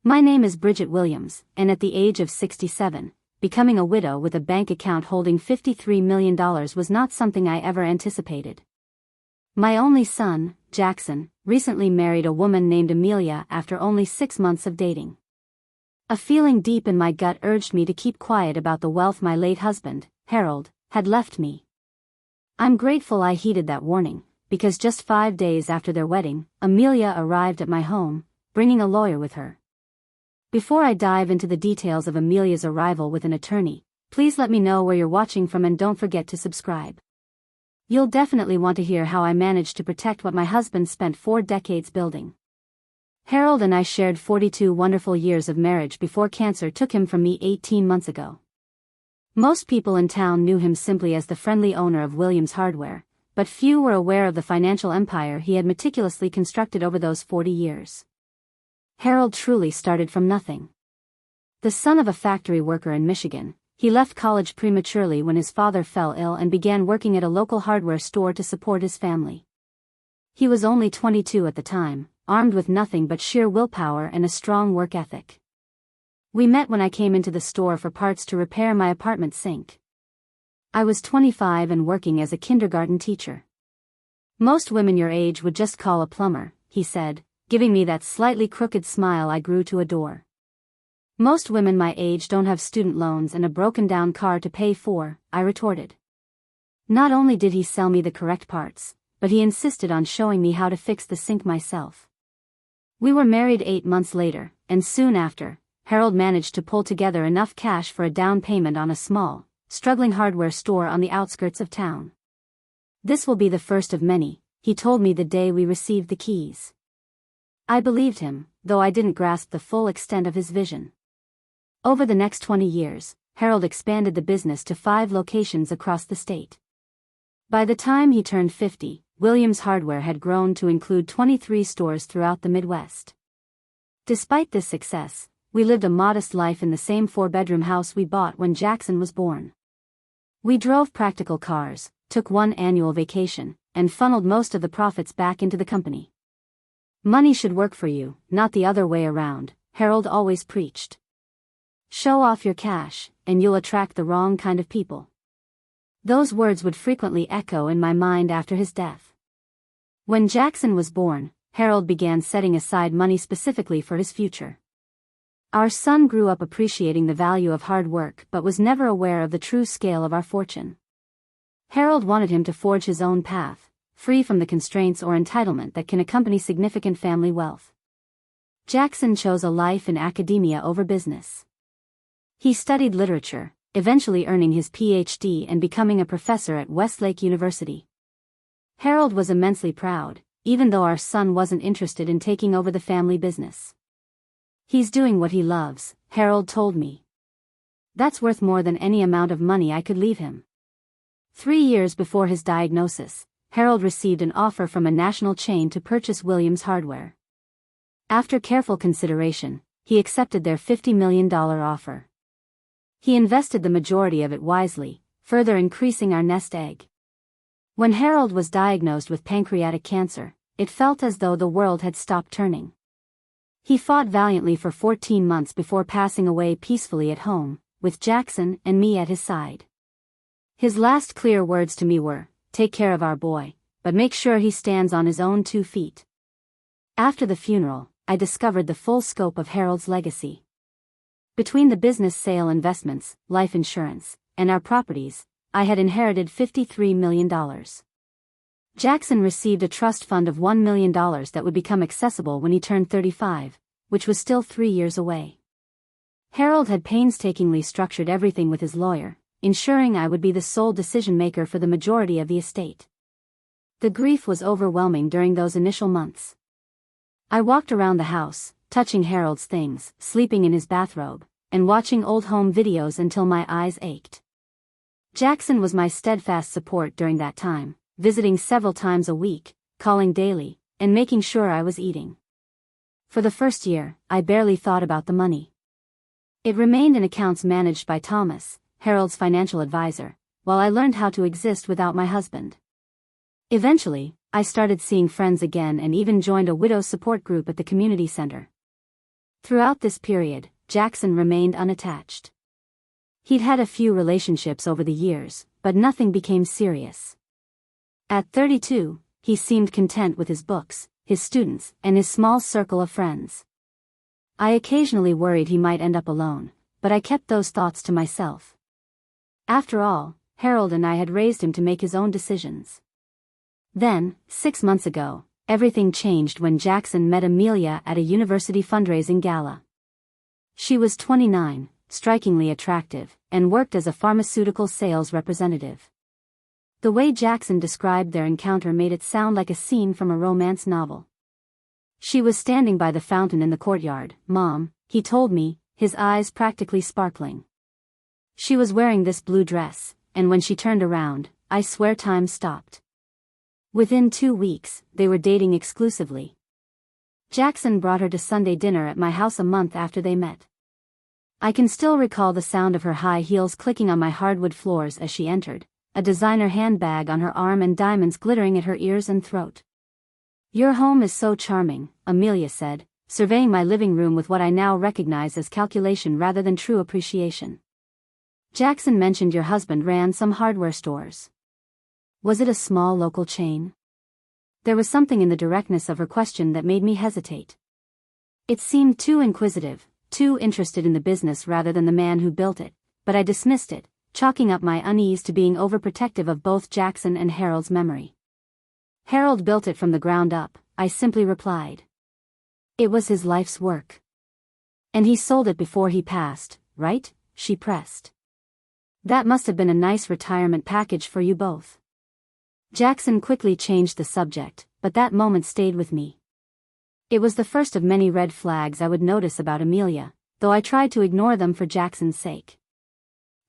My name is Bridget Williams, and at the age of 67, becoming a widow with a bank account holding $53 million was not something I ever anticipated. My only son, Jackson, recently married a woman named Amelia after only 6 months of dating. A feeling deep in my gut urged me to keep quiet about the wealth my late husband, Harold, had left me. I'm grateful I heeded that warning, because just 5 days after their wedding, Amelia arrived at my home, bringing a lawyer with her. Before I dive into the details of Amelia's arrival with an attorney, please let me know where you're watching from and don't forget to subscribe. You'll definitely want to hear how I managed to protect what my husband spent 4 decades building. Harold and I shared 42 wonderful years of marriage before cancer took him from me 18 months ago. Most people in town knew him simply as the friendly owner of Williams Hardware, but few were aware of the financial empire he had meticulously constructed over those 40 years. Harold truly started from nothing. The son of a factory worker in Michigan, he left college prematurely when his father fell ill and began working at a local hardware store to support his family. He was only 22 at the time, armed with nothing but sheer willpower and a strong work ethic. We met when I came into the store for parts to repair my apartment sink. I was 25 and working as a kindergarten teacher. Most women your age would just call a plumber, he said, giving me that slightly crooked smile I grew to adore. Most women my age don't have student loans and a broken-down car to pay for, I retorted. Not only did he sell me the correct parts, but he insisted on showing me how to fix the sink myself. We were married 8 months later, and soon after, Harold managed to pull together enough cash for a down payment on a small, struggling hardware store on the outskirts of town. This will be the first of many, he told me the day we received the keys. I believed him, though I didn't grasp the full extent of his vision. Over the next 20 years, Harold expanded the business to 5 locations across the state. By the time he turned 50, Williams Hardware had grown to include 23 stores throughout the Midwest. Despite this success, we lived a modest life in the same 4-bedroom house we bought when Jackson was born. We drove practical cars, took 1 annual vacation, and funneled most of the profits back into the company. Money should work for you, not the other way around, Harold always preached. Show off your cash, and you'll attract the wrong kind of people. Those words would frequently echo in my mind after his death. When Jackson was born, Harold began setting aside money specifically for his future. Our son grew up appreciating the value of hard work but was never aware of the true scale of our fortune. Harold wanted him to forge his own path, free from the constraints or entitlement that can accompany significant family wealth. Jackson chose a life in academia over business. He studied literature, eventually earning his PhD and becoming a professor at Westlake University. Harold was immensely proud, even though our son wasn't interested in taking over the family business. He's doing what he loves, Harold told me. That's worth more than any amount of money I could leave him. 3 years before his diagnosis, Harold received an offer from a national chain to purchase Williams Hardware. After careful consideration, he accepted their $50 million offer. He invested the majority of it wisely, further increasing our nest egg. When Harold was diagnosed with pancreatic cancer, it felt as though the world had stopped turning. He fought valiantly for 14 months before passing away peacefully at home, with Jackson and me at his side. His last clear words to me were, "Take care of our boy, but make sure he stands on his own 2 feet." After the funeral, I discovered the full scope of Harold's legacy. Between the business sale investments, life insurance, and our properties, I had inherited $53 million. Jackson received a trust fund of $1 million that would become accessible when he turned 35, which was still 3 years away. Harold had painstakingly structured everything with his lawyer, ensuring I would be the sole decision-maker for the majority of the estate. The grief was overwhelming during those initial months. I walked around the house, touching Harold's things, sleeping in his bathrobe, and watching old home videos until my eyes ached. Jackson was my steadfast support during that time, visiting several times a week, calling daily, and making sure I was eating. For the first year, I barely thought about the money. It remained in accounts managed by Thomas, Harold's financial advisor, while I learned how to exist without my husband. Eventually, I started seeing friends again and even joined a widow support group at the community center. Throughout this period, Jackson remained unattached. He'd had a few relationships over the years, but nothing became serious. At 32, he seemed content with his books, his students, and his small circle of friends. I occasionally worried he might end up alone, but I kept those thoughts to myself. After all, Harold and I had raised him to make his own decisions. Then, 6 months ago, everything changed when Jackson met Amelia at a university fundraising gala. She was 29, strikingly attractive, and worked as a pharmaceutical sales representative. The way Jackson described their encounter made it sound like a scene from a romance novel. She was standing by the fountain in the courtyard, Mom, he told me, his eyes practically sparkling. She was wearing this blue dress, and when she turned around, I swear time stopped. Within 2 weeks, they were dating exclusively. Jackson brought her to Sunday dinner at my house a month after they met. I can still recall the sound of her high heels clicking on my hardwood floors as she entered, a designer handbag on her arm and diamonds glittering at her ears and throat. Your home is so charming, Amelia said, surveying my living room with what I now recognize as calculation rather than true appreciation. Jackson mentioned your husband ran some hardware stores. Was it a small local chain? There was something in the directness of her question that made me hesitate. It seemed too inquisitive, too interested in the business rather than the man who built it, but I dismissed it, chalking up my unease to being overprotective of both Jackson and Harold's memory. Harold built it from the ground up, I simply replied. It was his life's work. And he sold it before he passed, right? She pressed. That must have been a nice retirement package for you both. Jackson quickly changed the subject, but that moment stayed with me. It was the first of many red flags I would notice about Amelia, though I tried to ignore them for Jackson's sake.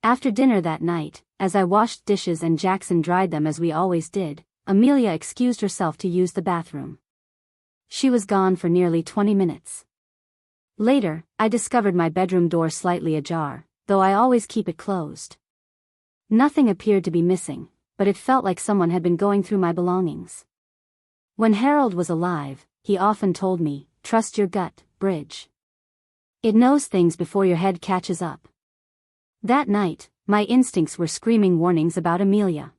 After dinner that night, as I washed dishes and Jackson dried them as we always did, Amelia excused herself to use the bathroom. She was gone for nearly 20 minutes. Later, I discovered my bedroom door slightly ajar, though I always keep it closed. Nothing appeared to be missing, but it felt like someone had been going through my belongings. When Harold was alive, he often told me, trust your gut, Bridge. It knows things before your head catches up. That night, my instincts were screaming warnings about Amelia.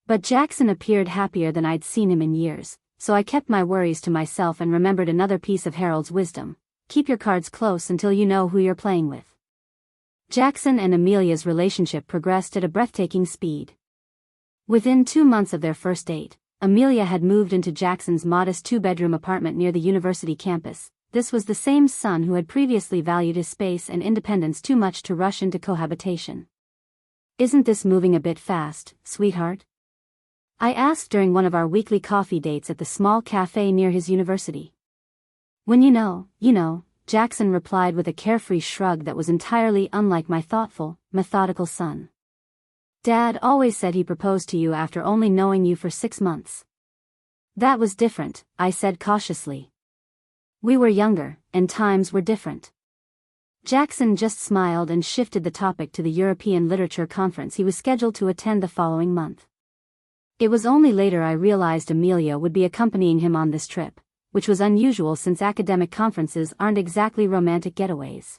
But Jackson appeared happier than I'd seen him in years, so I kept my worries to myself and remembered another piece of Harold's wisdom: keep your cards close until you know who you're playing with. Jackson and Amelia's relationship progressed at a breathtaking speed. Within 2 months of their first date, Amelia had moved into Jackson's modest 2-bedroom apartment near the university campus. This was the same son who had previously valued his space and independence too much to rush into cohabitation. Isn't this moving a bit fast, sweetheart? I asked during one of our weekly coffee dates at the small cafe near his university. When you know, Jackson replied with a carefree shrug that was entirely unlike my thoughtful, methodical son. Dad always said he proposed to you after only knowing you for 6 months. That was different, I said cautiously. We were younger, and times were different. Jackson just smiled and shifted the topic to the European Literature Conference he was scheduled to attend the following month. It was only later I realized Amelia would be accompanying him on this trip, which was unusual since academic conferences aren't exactly romantic getaways.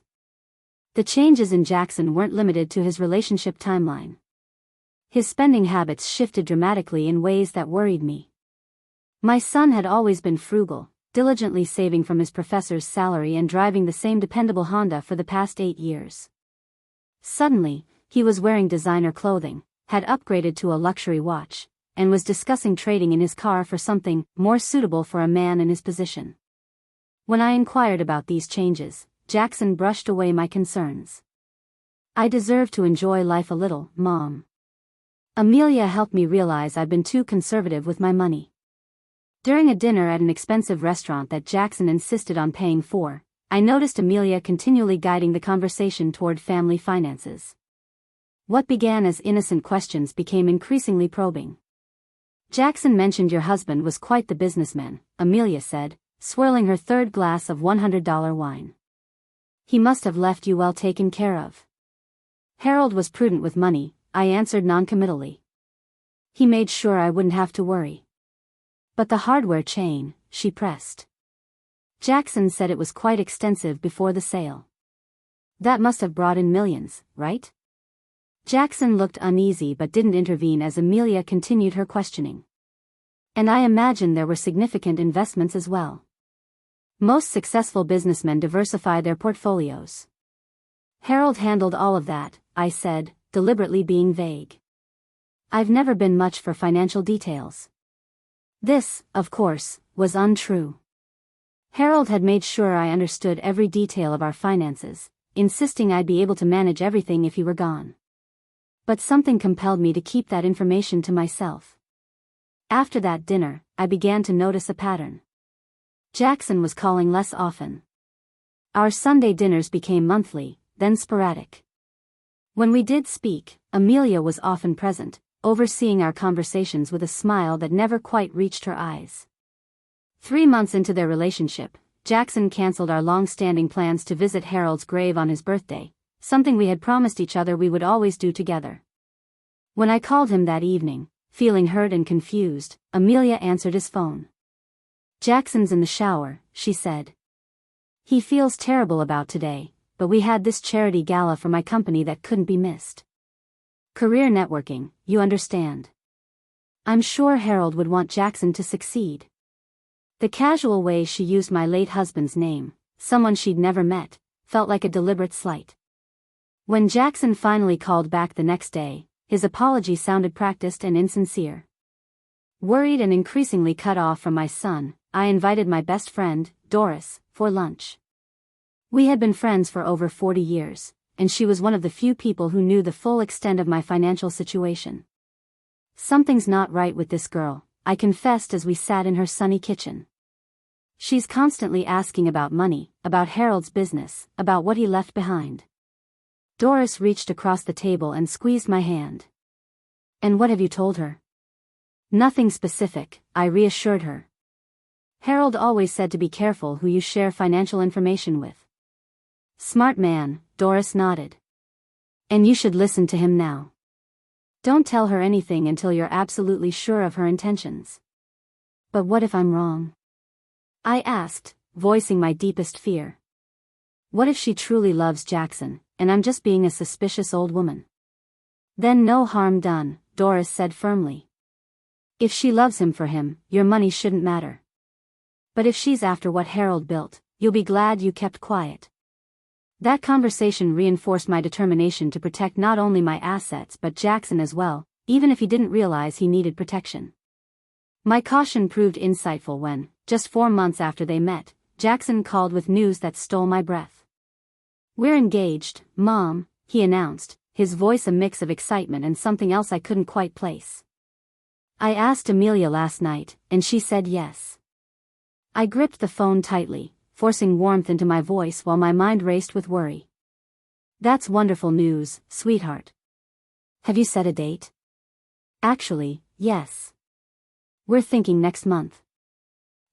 The changes in Jackson weren't limited to his relationship timeline. His spending habits shifted dramatically in ways that worried me. My son had always been frugal, diligently saving from his professor's salary and driving the same dependable Honda for the past 8 years. Suddenly, he was wearing designer clothing, had upgraded to a luxury watch, and was discussing trading in his car for something more suitable for a man in his position. When I inquired about these changes, Jackson brushed away my concerns. I deserve to enjoy life a little, Mom. Amelia helped me realize I'd been too conservative with my money. During a dinner at an expensive restaurant that Jackson insisted on paying for, I noticed Amelia continually guiding the conversation toward family finances. What began as innocent questions became increasingly probing. Jackson mentioned your husband was quite the businessman, Amelia said, swirling her third glass of $100 wine. He must have left you well taken care of. Harold was prudent with money, I answered noncommittally. He made sure I wouldn't have to worry. But the hardware chain, she pressed. Jackson said it was quite extensive before the sale. That must have brought in millions, right? Jackson looked uneasy but didn't intervene as Amelia continued her questioning. And I imagine there were significant investments as well. Most successful businessmen diversify their portfolios. Harold handled all of that, I said, deliberately being vague. I've never been much for financial details. This, of course, was untrue. Harold had made sure I understood every detail of our finances, insisting I'd be able to manage everything if he were gone. But something compelled me to keep that information to myself. After that dinner, I began to notice a pattern. Jackson was calling less often. Our Sunday dinners became monthly, then sporadic. When we did speak, Amelia was often present, overseeing our conversations with a smile that never quite reached her eyes. 3 months into their relationship, Jackson canceled our long-standing plans to visit Harold's grave on his birthday, something we had promised each other we would always do together. When I called him that evening, feeling hurt and confused, Amelia answered his phone. "Jackson's in the shower," she said. "He feels terrible about today, but we had this charity gala for my company that couldn't be missed. Career networking, you understand. I'm sure Harold would want Jackson to succeed." The casual way she used my late husband's name, someone she'd never met, felt like a deliberate slight. When Jackson finally called back the next day, his apology sounded practiced and insincere. Worried and increasingly cut off from my son, I invited my best friend, Doris, for lunch. We had been friends for over 40 years, and she was one of the few people who knew the full extent of my financial situation. "Something's not right with this girl," I confessed as we sat in her sunny kitchen. "She's constantly asking about money, about Harold's business, about what he left behind." Doris reached across the table and squeezed my hand. "And what have you told her?" "Nothing specific," I reassured her. "Harold always said to be careful who you share financial information with." "Smart man," Doris nodded. "And you should listen to him now. Don't tell her anything until you're absolutely sure of her intentions." "But what if I'm wrong?" I asked, voicing my deepest fear. "What if she truly loves Jackson, and I'm just being a suspicious old woman?" "Then no harm done," Doris said firmly. "If she loves him for him, your money shouldn't matter. But if she's after what Harold built, you'll be glad you kept quiet." That conversation reinforced my determination to protect not only my assets but Jackson as well, even if he didn't realize he needed protection. My caution proved insightful when, just 4 months after they met, Jackson called with news that stole my breath. "We're engaged, Mom," he announced, his voice a mix of excitement and something else I couldn't quite place. "I asked Amelia last night, and she said yes." I gripped the phone tightly, forcing warmth into my voice while my mind raced with worry. "That's wonderful news, sweetheart. Have you set a date?" "Actually, yes. We're thinking next month.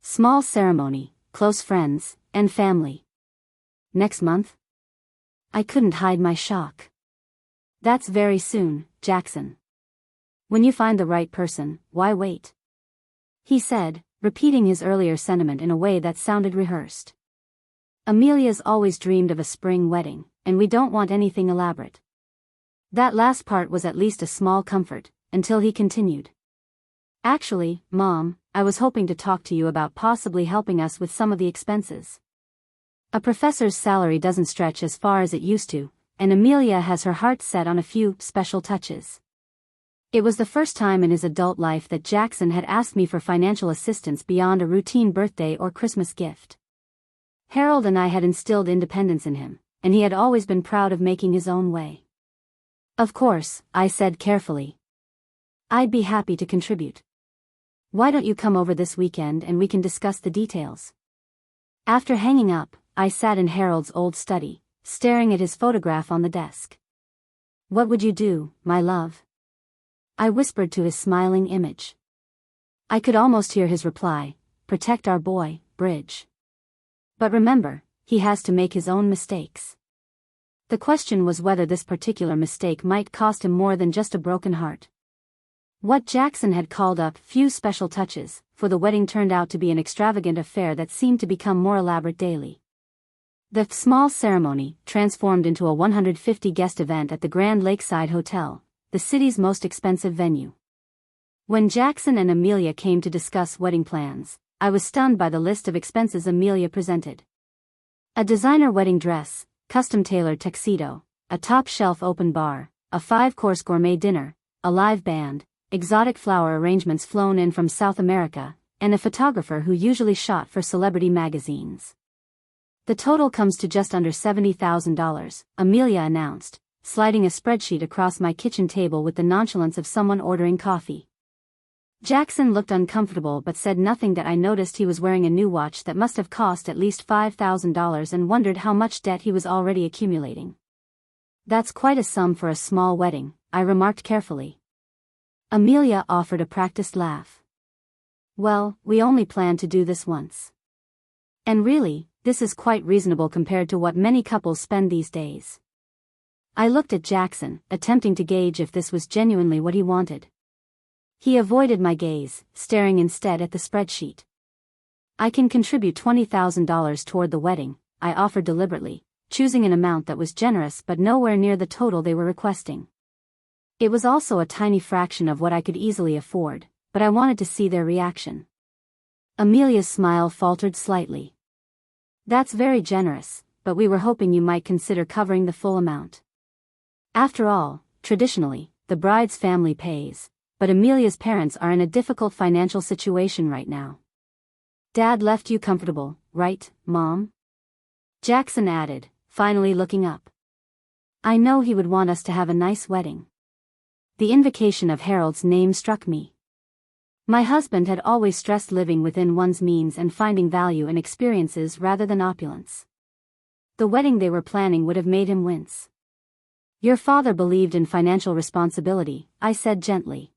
Small ceremony, close friends, and family." "Next month?" I couldn't hide my shock. "That's very soon, Jackson. When you find the right person, why wait?" he said, repeating his earlier sentiment in a way that sounded rehearsed. "Amelia's always dreamed of a spring wedding, and we don't want anything elaborate." That last part was at least a small comfort, until he continued. "Actually, Mom, I was hoping to talk to you about possibly helping us with some of the expenses. A professor's salary doesn't stretch as far as it used to, and Amelia has her heart set on a few special touches." It was the first time in his adult life that Jackson had asked me for financial assistance beyond a routine birthday or Christmas gift. Harold and I had instilled independence in him, and he had always been proud of making his own way. "Of course," I said carefully. "I'd be happy to contribute. Why don't you come over this weekend and we can discuss the details?" After hanging up, I sat in Harold's old study, staring at his photograph on the desk. "What would you do, my love?" I whispered to his smiling image. I could almost hear his reply, "Protect our boy, Bridge. But remember, he has to make his own mistakes." The question was whether this particular mistake might cost him more than just a broken heart. What Jackson had called up few special touches, for the wedding turned out to be an extravagant affair that seemed to become more elaborate daily. The small ceremony transformed into a 150-guest event at the Grand Lakeside Hotel, the city's most expensive venue. When Jackson and Amelia came to discuss wedding plans, I was stunned by the list of expenses Amelia presented. A designer wedding dress, custom-tailored tuxedo, a top-shelf open bar, a 5-course gourmet dinner, a live band, exotic flower arrangements flown in from South America, and a photographer who usually shot for celebrity magazines. The total comes to just under $70,000, Amelia announced, sliding a spreadsheet across my kitchen table with the nonchalance of someone ordering coffee. Jackson looked uncomfortable but said nothing. That I noticed he was wearing a new watch that must have cost at least $5,000 and wondered how much debt he was already accumulating. That's quite a sum for a small wedding, I remarked carefully. Amelia offered a practiced laugh. Well, we only planned to do this once. And really, this is quite reasonable compared to what many couples spend these days. I looked at Jackson, attempting to gauge if this was genuinely what he wanted. He avoided my gaze, staring instead at the spreadsheet. I can contribute $20,000 toward the wedding, I offered deliberately, choosing an amount that was generous but nowhere near the total they were requesting. It was also a tiny fraction of what I could easily afford, but I wanted to see their reaction. Amelia's smile faltered slightly. That's very generous, but we were hoping you might consider covering the full amount. After all, traditionally, the bride's family pays, but Amelia's parents are in a difficult financial situation right now. Dad left you comfortable, right, Mom? Jackson added, finally looking up. I know he would want us to have a nice wedding. The invocation of Harold's name struck me. My husband had always stressed living within one's means and finding value in experiences rather than opulence. The wedding they were planning would have made him wince. Your father believed in financial responsibility, I said gently.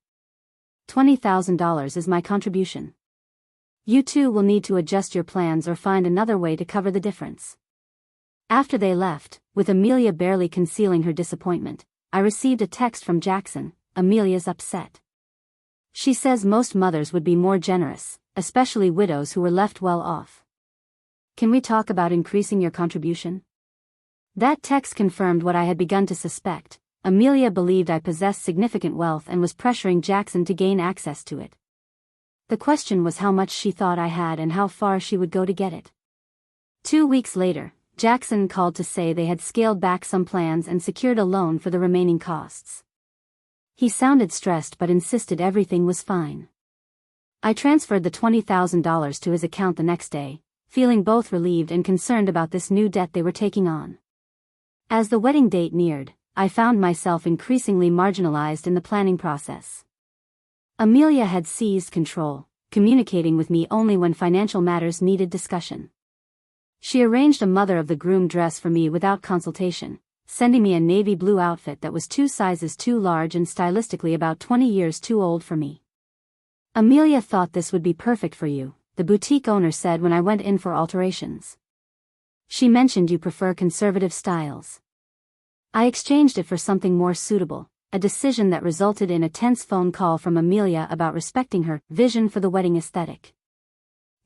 $20,000 is my contribution. You two will need to adjust your plans or find another way to cover the difference. After they left, with Amelia barely concealing her disappointment, I received a text from Jackson. Amelia's upset. She says most mothers would be more generous, especially widows who were left well off. Can we talk about increasing your contribution? That text confirmed what I had begun to suspect. Amelia believed I possessed significant wealth and was pressuring Jackson to gain access to it. The question was how much she thought I had and how far she would go to get it. 2 weeks later, Jackson called to say they had scaled back some plans and secured a loan for the remaining costs. He sounded stressed but insisted everything was fine. I transferred the $20,000 to his account the next day, feeling both relieved and concerned about this new debt they were taking on. As the wedding date neared, I found myself increasingly marginalized in the planning process. Amelia had seized control, communicating with me only when financial matters needed discussion. She arranged a mother of the groom dress for me without consultation, sending me a navy blue outfit that was 2 sizes too large and stylistically about 20 years too old for me. Amelia thought this would be perfect for you, the boutique owner said when I went in for alterations. She mentioned you prefer conservative styles. I exchanged it for something more suitable, a decision that resulted in a tense phone call from Amelia about respecting her vision for the wedding aesthetic.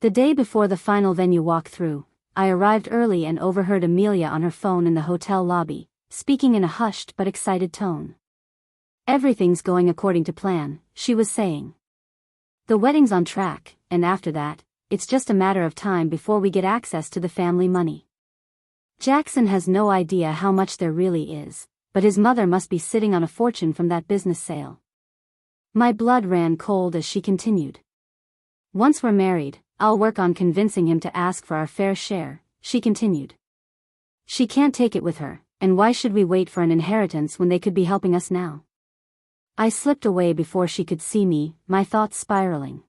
The day before the final venue walkthrough, I arrived early and overheard Amelia on her phone in the hotel lobby, speaking in a hushed but excited tone. Everything's going according to plan, she was saying. The wedding's on track, and after that, it's just a matter of time before we get access to the family money. Jackson has no idea how much there really is, but his mother must be sitting on a fortune from that business sale. My blood ran cold as she continued. Once we're married, I'll work on convincing him to ask for our fair share, she continued. She can't take it with her, and why should we wait for an inheritance when they could be helping us now? I slipped away before she could see me, my thoughts spiraling.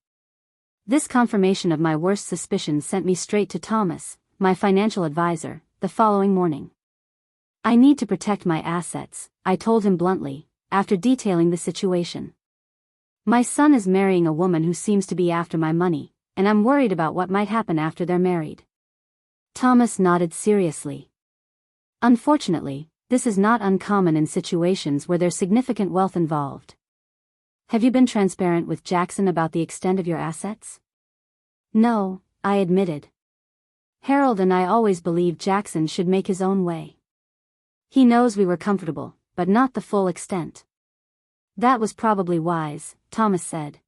This confirmation of my worst suspicions sent me straight to Thomas, my financial advisor, the following morning. I need to protect my assets, I told him bluntly, after detailing the situation. My son is marrying a woman who seems to be after my money, and I'm worried about what might happen after they're married. Thomas nodded seriously. Unfortunately, this is not uncommon in situations where there's significant wealth involved. Have you been transparent with Jackson about the extent of your assets? No, I admitted. Harold and I always believed Jackson should make his own way. He knows we were comfortable, but not the full extent. That was probably wise, Thomas said.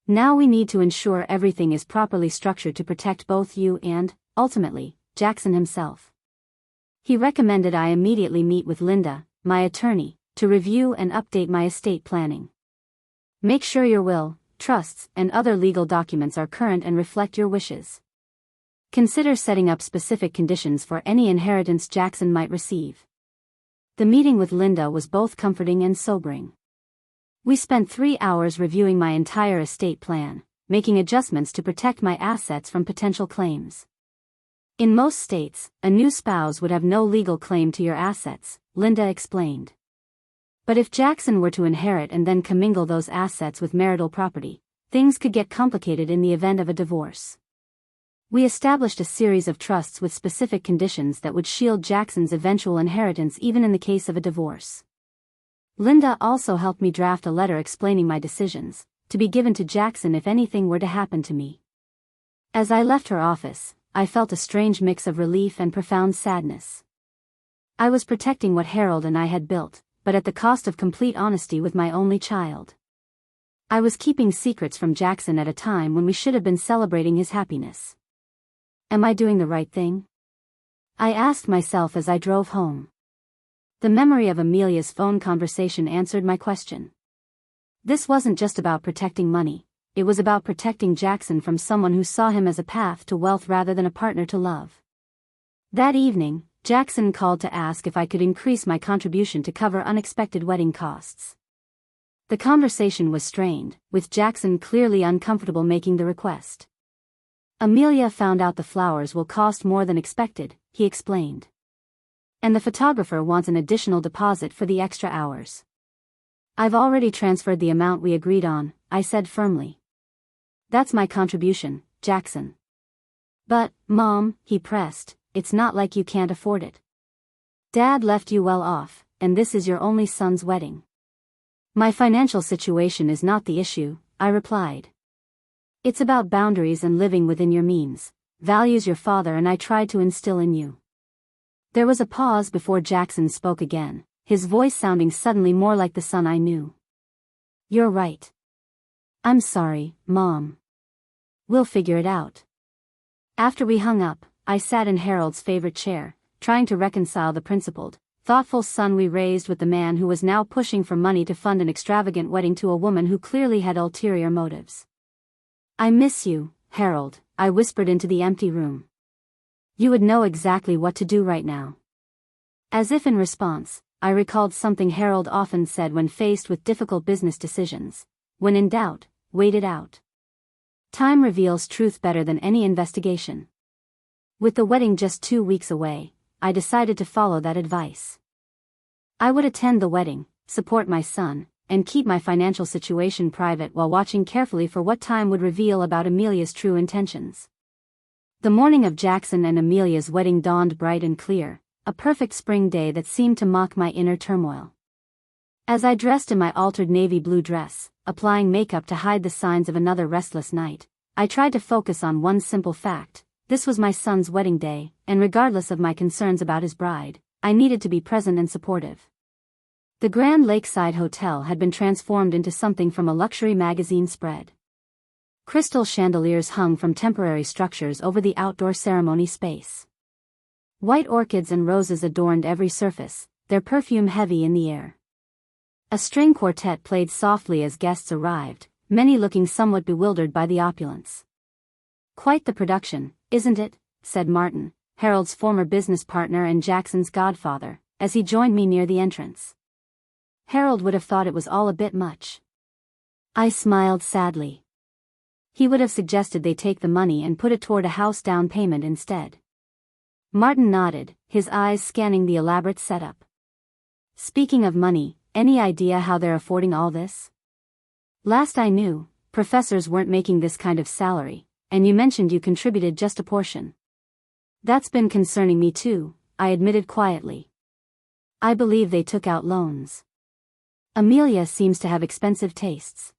Now we need to ensure everything is properly structured to protect both you and, ultimately, Jackson himself. He recommended I immediately meet with Linda, my attorney, to review and update my estate planning. Make sure your will, trusts, and other legal documents are current and reflect your wishes. Consider setting up specific conditions for any inheritance Jackson might receive. The meeting with Linda was both comforting and sobering. We spent 3 hours reviewing my entire estate plan, making adjustments to protect my assets from potential claims. In most states, a new spouse would have no legal claim to your assets, Linda explained. But if Jackson were to inherit and then commingle those assets with marital property, things could get complicated in the event of a divorce. We established a series of trusts with specific conditions that would shield Jackson's eventual inheritance even in the case of a divorce. Linda also helped me draft a letter explaining my decisions, to be given to Jackson if anything were to happen to me. As I left her office, I felt a strange mix of relief and profound sadness. I was protecting what Harold and I had built, but at the cost of complete honesty with my only child. I was keeping secrets from Jackson at a time when we should have been celebrating his happiness. Am I doing the right thing? I asked myself as I drove home. The memory of Amelia's phone conversation answered my question. This wasn't just about protecting money, it was about protecting Jackson from someone who saw him as a path to wealth rather than a partner to love. That evening, Jackson called to ask if I could increase my contribution to cover unexpected wedding costs. The conversation was strained, with Jackson clearly uncomfortable making the request. Amelia found out the flowers will cost more than expected, he explained. And the photographer wants an additional deposit for the extra hours. I've already transferred the amount we agreed on, I said firmly. That's my contribution, Jackson. But, Mom, he pressed, it's not like you can't afford it. Dad left you well off, and this is your only son's wedding. My financial situation is not the issue, I replied. It's about boundaries and living within your means, values your father and I tried to instill in you. There was a pause before Jackson spoke again, his voice sounding suddenly more like the son I knew. You're right. I'm sorry, Mom. We'll figure it out. After we hung up, I sat in Harold's favorite chair, trying to reconcile the principled, thoughtful son we raised with the man who was now pushing for money to fund an extravagant wedding to a woman who clearly had ulterior motives. I miss you, Harold, I whispered into the empty room. You would know exactly what to do right now. As if in response, I recalled something Harold often said when faced with difficult business decisions. When in doubt, wait it out. Time reveals truth better than any investigation. With the wedding just 2 weeks away, I decided to follow that advice. I would attend the wedding, support my son, and keep my financial situation private while watching carefully for what time would reveal about Amelia's true intentions. The morning of Jackson and Amelia's wedding dawned bright and clear, a perfect spring day that seemed to mock my inner turmoil. As I dressed in my altered navy blue dress, applying makeup to hide the signs of another restless night, I tried to focus on one simple fact: this was my son's wedding day, and regardless of my concerns about his bride, I needed to be present and supportive. The Grand Lakeside Hotel had been transformed into something from a luxury magazine spread. Crystal chandeliers hung from temporary structures over the outdoor ceremony space. White orchids and roses adorned every surface, their perfume heavy in the air. A string quartet played softly as guests arrived, many looking somewhat bewildered by the opulence. Quite the production, isn't it? Said Martin, Harold's former business partner and Jackson's godfather, as he joined me near the entrance. Harold would have thought it was all a bit much. I smiled sadly. He would have suggested they take the money and put it toward a house down payment instead. Martin nodded, his eyes scanning the elaborate setup. Speaking of money, any idea how they're affording all this? Last I knew, professors weren't making this kind of salary, and you mentioned you contributed just a portion. That's been concerning me too, I admitted quietly. I believe they took out loans. Amelia seems to have expensive tastes.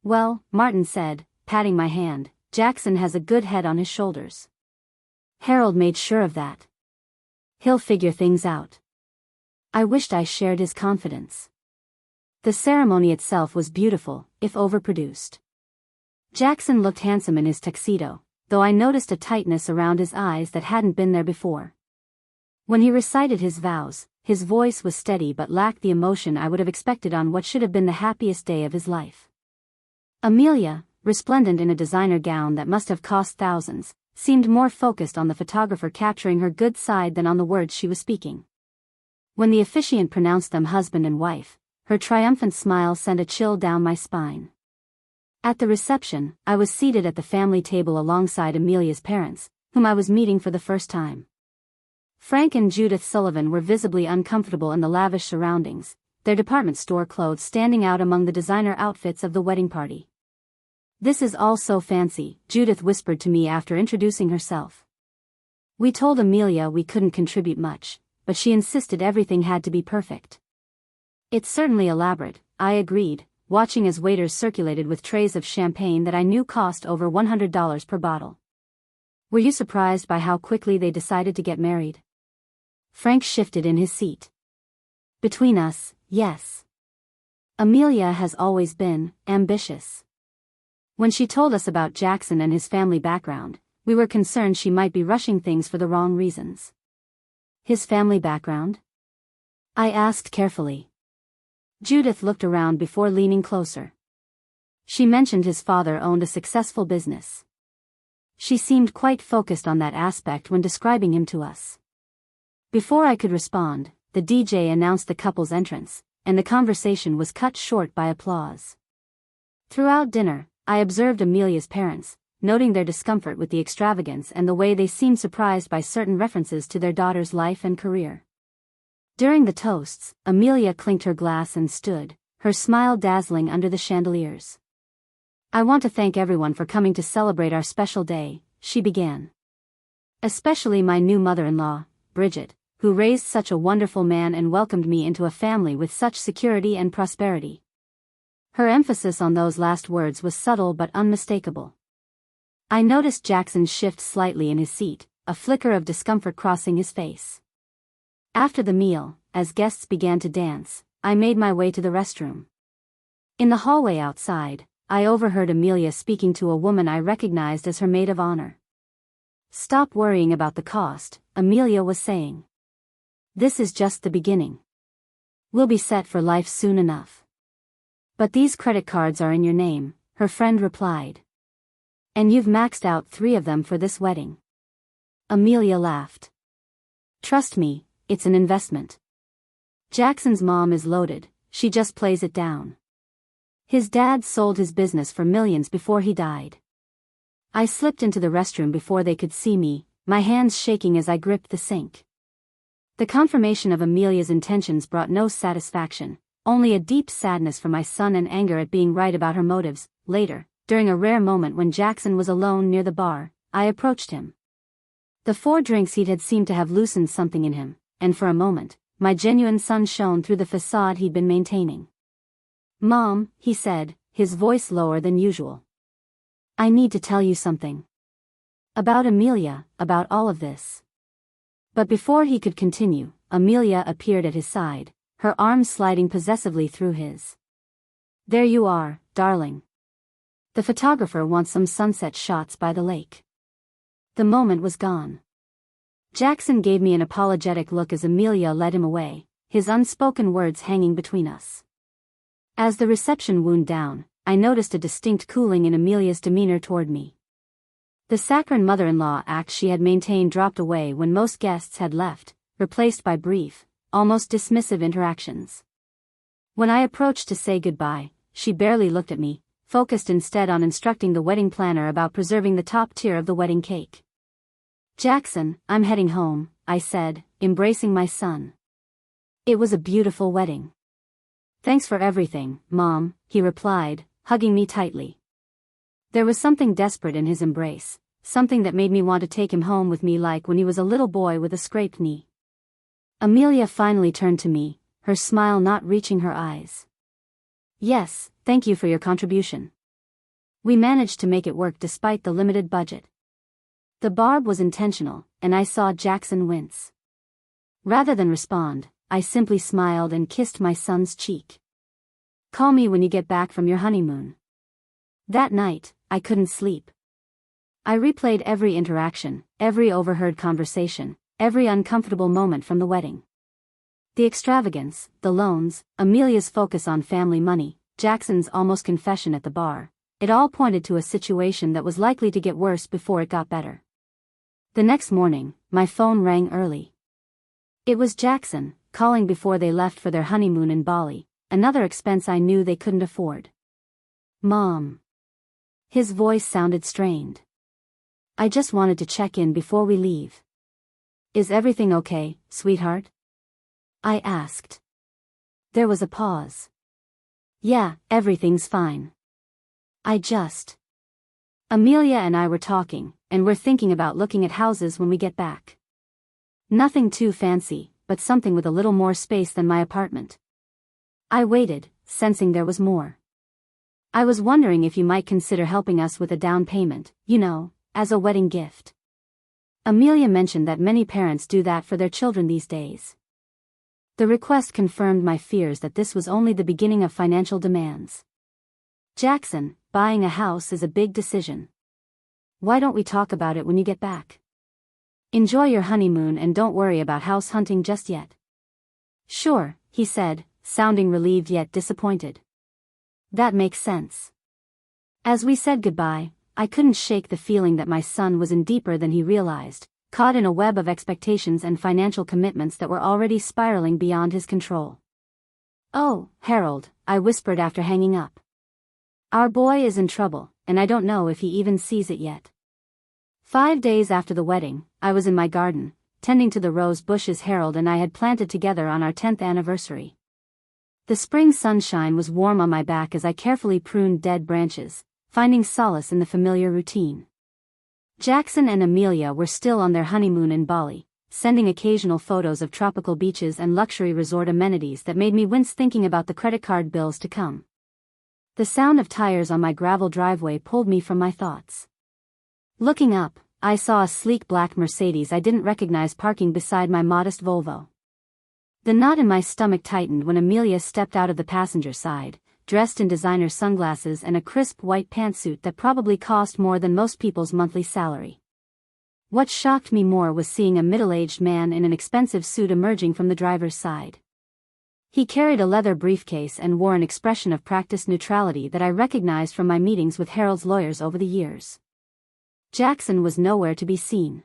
Well, Martin said, patting my hand, Jackson has a good head on his shoulders. Harold made sure of that. He'll figure things out. I wished I shared his confidence. The ceremony itself was beautiful, if overproduced. Jackson looked handsome in his tuxedo, though I noticed a tightness around his eyes that hadn't been there before. When he recited his vows, his voice was steady but lacked the emotion I would have expected on what should have been the happiest day of his life. Amelia, resplendent in a designer gown that must have cost thousands, seemed more focused on the photographer capturing her good side than on the words she was speaking. When the officiant pronounced them husband and wife, her triumphant smile sent a chill down my spine. At the reception, I was seated at the family table alongside Amelia's parents, whom I was meeting for the first time. Frank and Judith Sullivan were visibly uncomfortable in the lavish surroundings, their department store clothes standing out among the designer outfits of the wedding party. "This is all so fancy," Judith whispered to me after introducing herself. We told Amelia we couldn't contribute much, but she insisted everything had to be perfect. "It's certainly elaborate," I agreed, watching as waiters circulated with trays of champagne that I knew cost over $100 per bottle. "Were you surprised by how quickly they decided to get married?" Frank shifted in his seat. "Between us, yes. Amelia has always been ambitious. When she told us about Jackson and his family background, we were concerned she might be rushing things for the wrong reasons." "His family background?" I asked carefully. Judith looked around before leaning closer. She mentioned his father owned a successful business. She seemed quite focused on that aspect when describing him to us. Before I could respond, the DJ announced the couple's entrance, and the conversation was cut short by applause. Throughout dinner, I observed Amelia's parents, noting their discomfort with the extravagance and the way they seemed surprised by certain references to their daughter's life and career. During the toasts, Amelia clinked her glass and stood, her smile dazzling under the chandeliers. "I want to thank everyone for coming to celebrate our special day," she began. "Especially my new mother-in-law, Bridget, who raised such a wonderful man and welcomed me into a family with such security and prosperity." Her emphasis on those last words was subtle but unmistakable. I noticed Jackson shift slightly in his seat, a flicker of discomfort crossing his face. After the meal, as guests began to dance, I made my way to the restroom. In the hallway outside, I overheard Amelia speaking to a woman I recognized as her maid of honor. "Stop worrying about the cost," Amelia was saying. "This is just the beginning. We'll be set for life soon enough." "But these credit cards are in your name," her friend replied. "And you've maxed out 3 of them for this wedding." Amelia laughed. "Trust me, it's an investment. Jackson's mom is loaded, she just plays it down. His dad sold his business for millions before he died." I slipped into the restroom before they could see me, my hands shaking as I gripped the sink. The confirmation of Amelia's intentions brought no satisfaction, only a deep sadness for my son and anger at being right about her motives. Later, during a rare moment when Jackson was alone near the bar, I approached him. The 4 drinks he'd had seemed to have loosened something in him, and for a moment, my genuine son shone through the facade he'd been maintaining. "Mom," he said, his voice lower than usual. "I need to tell you something. About Amelia, about all of this." But before he could continue, Amelia appeared at his side, her arms sliding possessively through his. "There you are, darling. The photographer wants some sunset shots by the lake." The moment was gone. Jackson gave me an apologetic look as Amelia led him away, his unspoken words hanging between us. As the reception wound down, I noticed a distinct cooling in Amelia's demeanor toward me. The saccharine mother-in-law act she had maintained dropped away when most guests had left, replaced by brief, almost dismissive interactions. When I approached to say goodbye, she barely looked at me, focused instead on instructing the wedding planner about preserving the top tier of the wedding cake. "Jackson, I'm heading home," I said, embracing my son. "It was a beautiful wedding." "Thanks for everything, Mom," he replied, hugging me tightly. There was something desperate in his embrace, something that made me want to take him home with me like when he was a little boy with a scraped knee. Amelia finally turned to me, her smile not reaching her eyes. "Yes, thank you for your contribution. We managed to make it work despite the limited budget. The barb was intentional, and I saw Jackson wince. Rather than respond, I simply smiled and kissed my son's cheek. Call me when you get back from your honeymoon. That night, I couldn't sleep. I replayed every interaction, every overheard conversation, every uncomfortable moment from the wedding. The extravagance, the loans, Amelia's focus on family money, Jackson's almost confession at the bar, it all pointed to a situation that was likely to get worse before it got better. The next morning, my phone rang early. It was Jackson, calling before they left for their honeymoon in Bali, another expense I knew they couldn't afford. Mom. His voice sounded strained. I just wanted to check in before we leave. Is everything okay, sweetheart? I asked. There was a pause. Yeah, everything's fine. Amelia and I were talking, and we're thinking about looking at houses when we get back. Nothing too fancy, but something with a little more space than my apartment. I waited, sensing there was more. I was wondering if you might consider helping us with a down payment, as a wedding gift. Amelia mentioned that many parents do that for their children these days. The request confirmed my fears that this was only the beginning of financial demands. Jackson, buying a house is a big decision. Why don't we talk about it when you get back? Enjoy your honeymoon and don't worry about house hunting just yet. Sure, he said, sounding relieved yet disappointed. That makes sense. As we said goodbye, I couldn't shake the feeling that my son was in deeper than he realized, caught in a web of expectations and financial commitments that were already spiraling beyond his control. Oh, Harold, I whispered after hanging up. Our boy is in trouble, and I don't know if he even sees it yet. 5 days after the wedding, I was in my garden, tending to the rose bushes Harold and I had planted together on our 10th anniversary. The spring sunshine was warm on my back as I carefully pruned dead branches, finding solace in the familiar routine. Jackson and Amelia were still on their honeymoon in Bali, sending occasional photos of tropical beaches and luxury resort amenities that made me wince thinking about the credit card bills to come. The sound of tires on my gravel driveway pulled me from my thoughts. Looking up, I saw a sleek black Mercedes I didn't recognize parking beside my modest Volvo. The knot in my stomach tightened when Amelia stepped out of the passenger side, dressed in designer sunglasses and a crisp white pantsuit that probably cost more than most people's monthly salary. What shocked me more was seeing a middle-aged man in an expensive suit emerging from the driver's side. He carried a leather briefcase and wore an expression of practiced neutrality that I recognized from my meetings with Harold's lawyers over the years. Jackson was nowhere to be seen.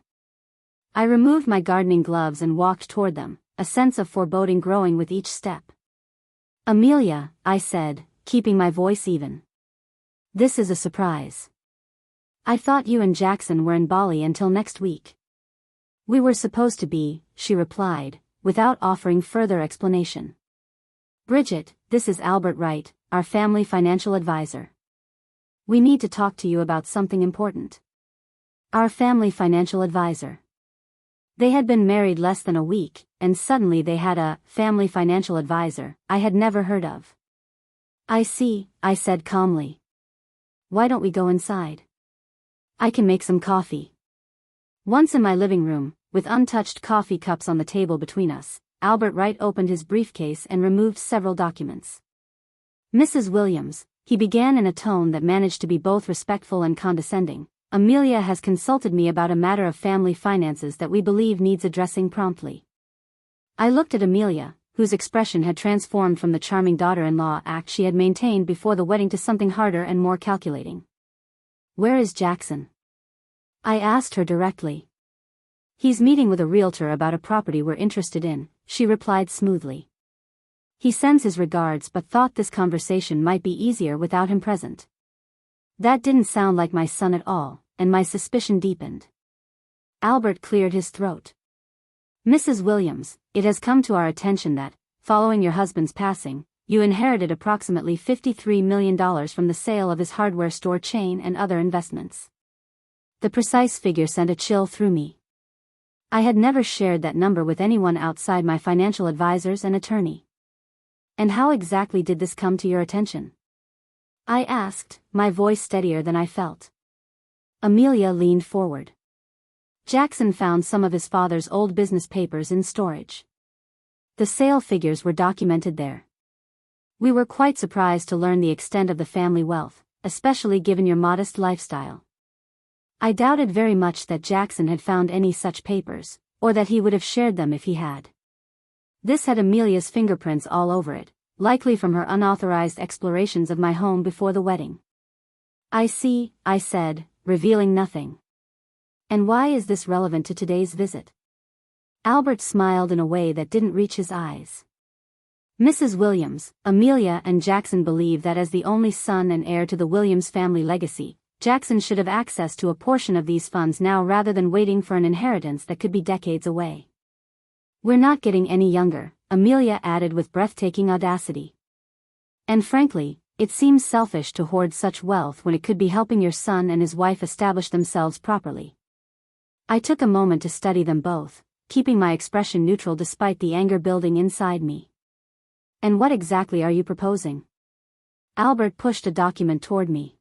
I removed my gardening gloves and walked toward them, a sense of foreboding growing with each step. Amelia, I said, keeping my voice even. This is a surprise. I thought you and Jackson were in Bali until next week. We were supposed to be, she replied, without offering further explanation. Bridget, this is Albert Wright, our family financial advisor. We need to talk to you about something important. Our family financial advisor. They had been married less than a week, and suddenly they had a family financial advisor I had never heard of. I see, I said calmly. Why don't we go inside? I can make some coffee. Once in my living room, with untouched coffee cups on the table between us, Albert Wright opened his briefcase and removed several documents. Mrs. Williams, he began in a tone that managed to be both respectful and condescending, Amelia has consulted me about a matter of family finances that we believe needs addressing promptly. I looked at Amelia, whose expression had transformed from the charming daughter-in-law act she had maintained before the wedding to something harder and more calculating. Where is Jackson? I asked her directly. He's meeting with a realtor about a property we're interested in, she replied smoothly. He sends his regards but thought this conversation might be easier without him present. That didn't sound like my son at all, and my suspicion deepened. Albert cleared his throat. Mrs. Williams, it has come to our attention that, following your husband's passing, you inherited approximately $53 million from the sale of his hardware store chain and other investments. The precise figure sent a chill through me. I had never shared that number with anyone outside my financial advisors and attorney. And how exactly did this come to your attention? I asked, my voice steadier than I felt. Amelia leaned forward. Jackson found some of his father's old business papers in storage. The sale figures were documented there. We were quite surprised to learn the extent of the family wealth, especially given your modest lifestyle. I doubted very much that Jackson had found any such papers, or that he would have shared them if he had. This had Amelia's fingerprints all over it, likely from her unauthorized explorations of my home before the wedding. I see, I said, revealing nothing. And why is this relevant to today's visit? Albert smiled in a way that didn't reach his eyes. Mrs. Williams, Amelia and Jackson believe that as the only son and heir to the Williams family legacy, Jackson should have access to a portion of these funds now rather than waiting for an inheritance that could be decades away. We're not getting any younger, Amelia added with breathtaking audacity. And frankly, it seems selfish to hoard such wealth when it could be helping your son and his wife establish themselves properly. I took a moment to study them both, keeping my expression neutral despite the anger building inside me. And what exactly are you proposing? Albert pushed a document toward me.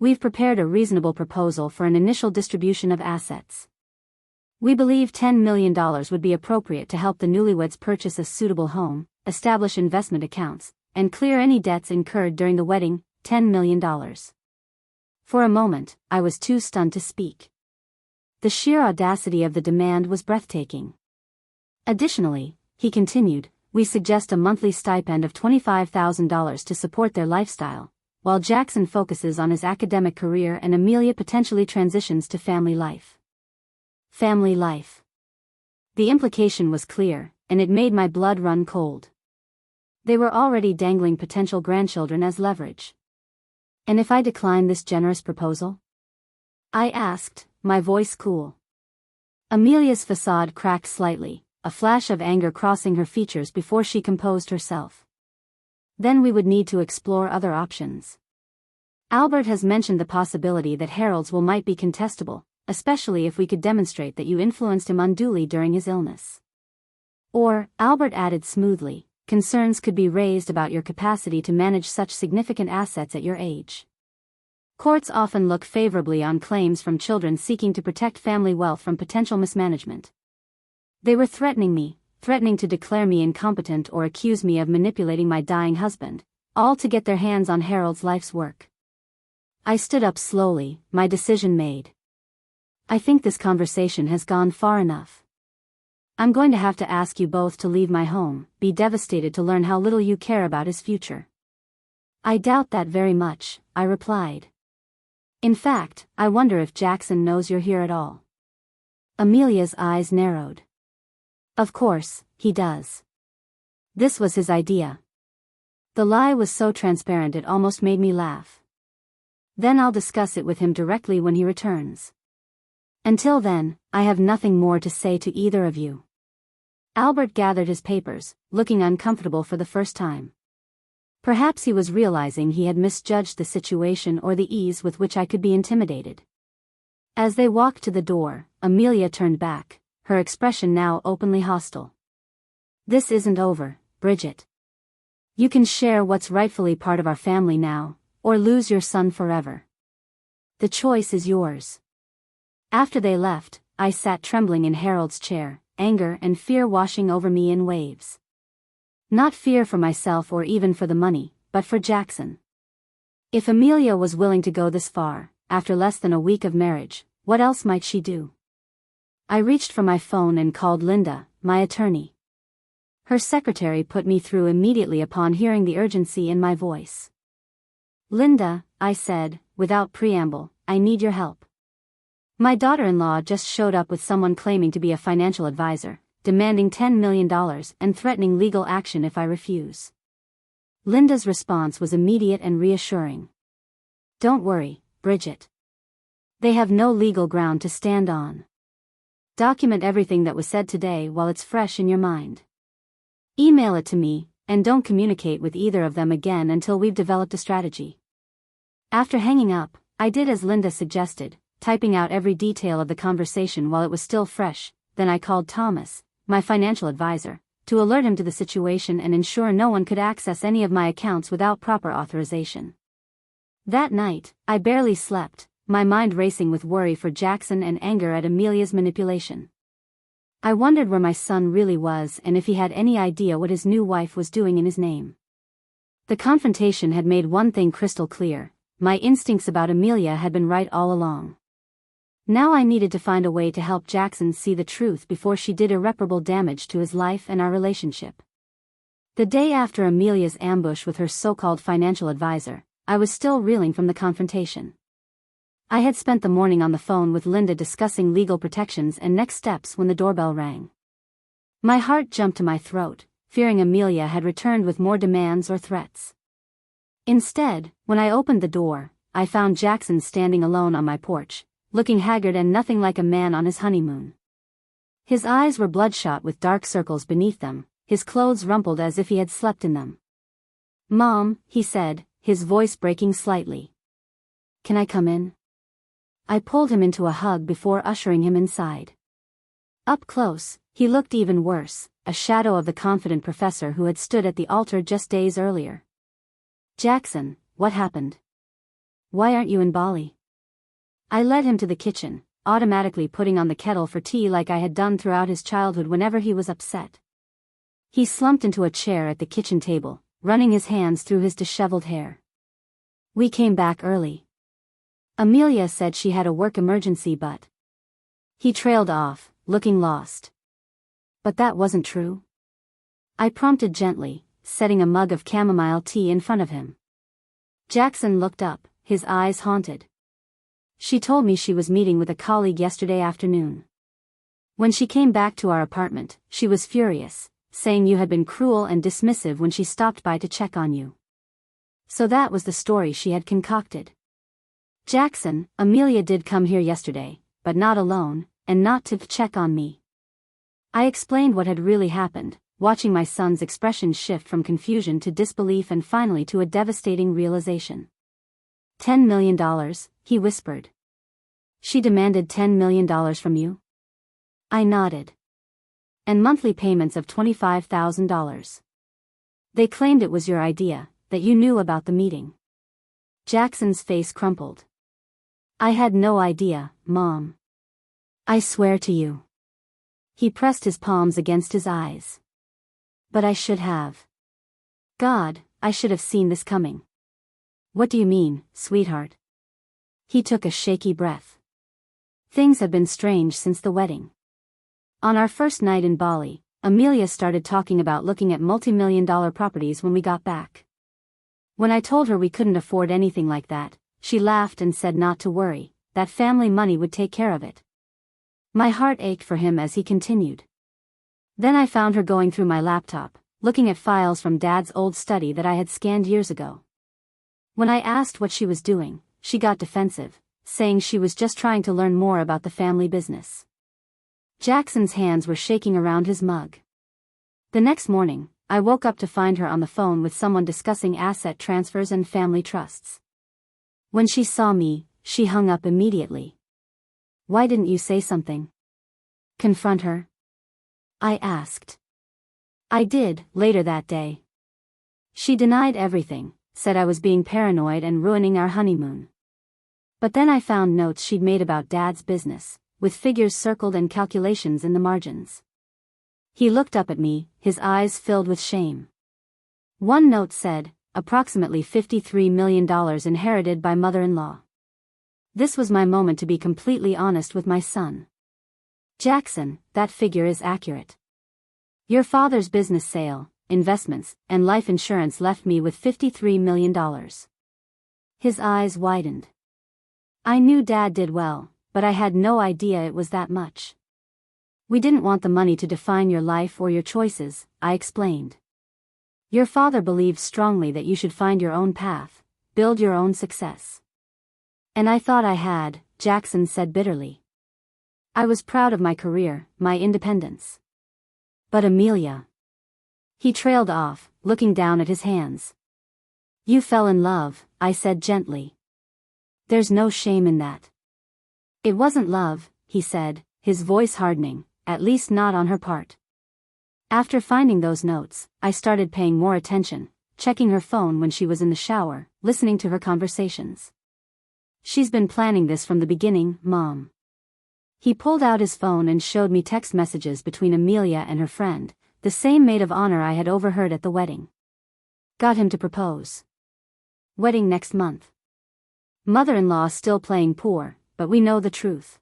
We've prepared a reasonable proposal for an initial distribution of assets. We believe $10 million would be appropriate to help the newlyweds purchase a suitable home, establish investment accounts, and clear any debts incurred during the wedding, $10 million. For a moment, I was too stunned to speak. The sheer audacity of the demand was breathtaking. Additionally, he continued, we suggest a monthly stipend of $25,000 to support their lifestyle, while Jackson focuses on his academic career and Amelia potentially transitions to family life. Family life. The implication was clear, and it made my blood run cold. They were already dangling potential grandchildren as leverage. And if I declined this generous proposal? I asked, my voice cool. Amelia's facade cracked slightly, a flash of anger crossing her features before she composed herself. Then we would need to explore other options. Albert has mentioned the possibility that Harold's will might be contestable, especially if we could demonstrate that you influenced him unduly during his illness. Or, Albert added smoothly, concerns could be raised about your capacity to manage such significant assets at your age. Courts often look favorably on claims from children seeking to protect family wealth from potential mismanagement. They were threatening to declare me incompetent or accuse me of manipulating my dying husband, all to get their hands on Harold's life's work. I stood up slowly, my decision made. I think this conversation has gone far enough. I'm going to have to ask you both to leave my home, be devastated to learn how little you care about his future. I doubt that very much, I replied. In fact, I wonder if Jackson knows you're here at all. Amelia's eyes narrowed. Of course, he does. This was his idea. The lie was so transparent it almost made me laugh. Then I'll discuss it with him directly when he returns. Until then, I have nothing more to say to either of you. Albert gathered his papers, looking uncomfortable for the first time. Perhaps he was realizing he had misjudged the situation or the ease with which I could be intimidated. As they walked to the door, Amelia turned back, her expression now openly hostile. This isn't over, Bridget. You can share what's rightfully part of our family now, or lose your son forever. The choice is yours. After they left, I sat trembling in Harold's chair, anger and fear washing over me in waves. Not fear for myself or even for the money, but for Jackson. If Amelia was willing to go this far, after less than a week of marriage, what else might she do? I reached for my phone and called Linda, my attorney. Her secretary put me through immediately upon hearing the urgency in my voice. Linda, I said, without preamble, I need your help. My daughter-in-law just showed up with someone claiming to be a financial advisor, demanding $10 million and threatening legal action if I refuse. Linda's response was immediate and reassuring. Don't worry, Bridget. They have no legal ground to stand on. Document everything that was said today while it's fresh in your mind. Email it to me, and don't communicate with either of them again until we've developed a strategy. After hanging up, I did as Linda suggested, typing out every detail of the conversation while it was still fresh. Then I called Thomas, my financial advisor, to alert him to the situation and ensure no one could access any of my accounts without proper authorization. That night, I barely slept, my mind racing with worry for Jackson and anger at Amelia's manipulation. I wondered where my son really was and if he had any idea what his new wife was doing in his name. The confrontation had made one thing crystal clear: my instincts about Amelia had been right all along. Now I needed to find a way to help Jackson see the truth before she did irreparable damage to his life and our relationship. The day after Amelia's ambush with her so-called financial advisor, I was still reeling from the confrontation. I had spent the morning on the phone with Linda discussing legal protections and next steps when the doorbell rang. My heart jumped to my throat, fearing Amelia had returned with more demands or threats. Instead, when I opened the door, I found Jackson standing alone on my porch, looking haggard and nothing like a man on his honeymoon. His eyes were bloodshot with dark circles beneath them, his clothes rumpled as if he had slept in them. "Mom," he said, his voice breaking slightly. "Can I come in?" I pulled him into a hug before ushering him inside. Up close, he looked even worse, a shadow of the confident professor who had stood at the altar just days earlier. "Jackson, what happened? Why aren't you in Bali?" I led him to the kitchen, automatically putting on the kettle for tea like I had done throughout his childhood whenever he was upset. He slumped into a chair at the kitchen table, running his hands through his disheveled hair. "We came back early. Amelia said she had a work emergency but..." He trailed off, looking lost. "But that wasn't true?" I prompted gently, setting a mug of chamomile tea in front of him. Jackson looked up, his eyes haunted. "She told me she was meeting with a colleague yesterday afternoon. When she came back to our apartment, she was furious, saying you had been cruel and dismissive when she stopped by to check on you. So that was the story she had concocted. Jackson, Amelia did come here yesterday, but not alone, and not to check on me." I explained what had really happened, watching my son's expression shift from confusion to disbelief and finally to a devastating realization. $10 million, he whispered. "She demanded $10 million from you?" I nodded. "And monthly payments of $25,000. They claimed it was your idea, that you knew about the meeting." Jackson's face crumpled. "I had no idea, Mom. I swear to you." He pressed his palms against his eyes. "But I should have. God, I should have seen this coming." "What do you mean, sweetheart?" He took a shaky breath. "Things have been strange since the wedding. On our first night in Bali, Amelia started talking about looking at multi-million-dollar properties when we got back. When I told her we couldn't afford anything like that, she laughed and said not to worry, that family money would take care of it." My heart ached for him as he continued. "Then I found her going through my laptop, looking at files from Dad's old study that I had scanned years ago. When I asked what she was doing, she got defensive, saying she was just trying to learn more about the family business." Jackson's hands were shaking around his mug. The next morning, I woke up to find her on the phone with someone discussing asset transfers and family trusts. When she saw me, she hung up immediately. "Why didn't you say something? Confront her?" I asked. "I did, later that day. She denied everything, said I was being paranoid and ruining our honeymoon. But then I found notes she'd made about Dad's business, with figures circled and calculations in the margins." He looked up at me, his eyes filled with shame. One note said, approximately $53 million inherited by mother-in-law. This was my moment to be completely honest with my son. "Jackson, that figure is accurate. Your father's business sale, investments, and life insurance left me with $53 million. His eyes widened. "I knew Dad did well, but I had no idea it was that much. We didn't want the money to define your life or your choices," I explained. "Your father believed strongly that you should find your own path, build your own success." "And I thought I had," Jackson said bitterly. "I was proud of my career, my independence. But Amelia..." He trailed off, looking down at his hands. "You fell in love," I said gently. "There's no shame in that." "It wasn't love," he said, his voice hardening, "at least not on her part. After finding those notes, I started paying more attention, checking her phone when she was in the shower, listening to her conversations. "She's been planning this from the beginning, Mom." He pulled out his phone and showed me text messages between Amelia and her friend, the same maid of honor I had overheard at the wedding. "Got him to propose. Wedding next month. Mother-in-law still playing poor, but we know the truth.